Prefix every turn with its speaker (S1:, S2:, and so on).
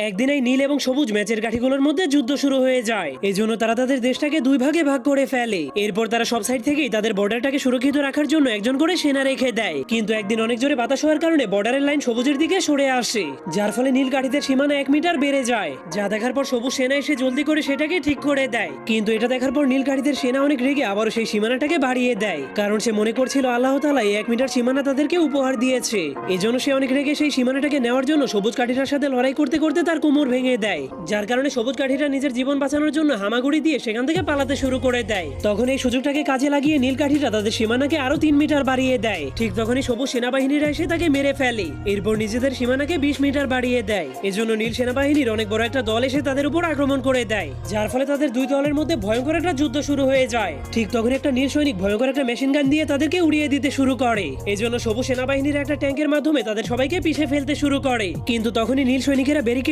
S1: একদিন এই নীল এবং সবুজ ম্যাচের কাঠিগুলোর মধ্যে যুদ্ধ শুরু হয়ে যায়। এই জন্য তারা তাদের দেশটাকে দুই ভাগে ভাগ করে ফেলে। এরপর তারা সব সাইড থেকেই তাদের বর্ডারটাকে সুরক্ষিত রাখার জন্য একজন করে সেনা রেখে দেয়। কিন্তু একদিন অনেক জোরে বাতাস হওয়ার কারণে বর্ডারের লাইন সবুজের দিকে সরে আসে, যার ফলে নীল কাঠিদের সীমানা 1 মিটার বেড়ে যায়। যা দেখার পর সবুজ সেনা এসে জলদি করে সেটাকে ঠিক করে দেয়। কিন্তু এটা দেখার পর নীল কাঠিদের সেনা অনেক রেগে আবারও সেই সীমানাটাকে বাড়িয়ে দেয়, কারণ সে মনে করছিল আল্লাহ তাআলা এই 1 মিটার সীমানা তাদেরকে উপহার দিয়েছে। এজন্য সে অনেক রেগে সেই সীমানাটাকে নেওয়ার জন্য সবুজ কাঠিটার সাথে লড়াই করতে করতে তার কোমর ভেঙে দেয়, যার কারণে সবুজ কাঠিটা নিজের জীবন বাঁচানোর জন্য হামাগুড়ি দিয়ে সেখান থেকে পালাতে শুরু করে দেয়। তখন এই সুযোগটাকে কাজে লাগিয়ে নীল কাঠিটা তাদের সীমানাকে আরো 3 মিটার বাড়িয়ে দেয়। ঠিক তখনই সবুজ সেনাবাহিনীরা এসে তাকে মেরে ফেলে। এরপর নিজেদের সীমানাকে 20 মিটার বাড়িয়ে দেয়। এজন্য নীল সেনাবাহিনীর অনেক বড় একটা দল এসে তাদের উপর আক্রমণ করে দেয়, যার ফলে তাদের দুই দলের মধ্যে ভয়ঙ্কর একটা যুদ্ধ শুরু হয়ে যায়। ঠিক তখন একটা নীল সৈনিক ভয়ঙ্কর একটা মেশিন গান দিয়ে তাদেরকে উড়িয়ে দিতে শুরু করে। এজন্য সবুজ সেনাবাহিনীর একটা ট্যাঙ্কের মাধ্যমে তাদের সবাইকে পিষে ফেলতে শুরু করে। কিন্তু তখনই নীল সৈনিকেরা ব্যারিকেড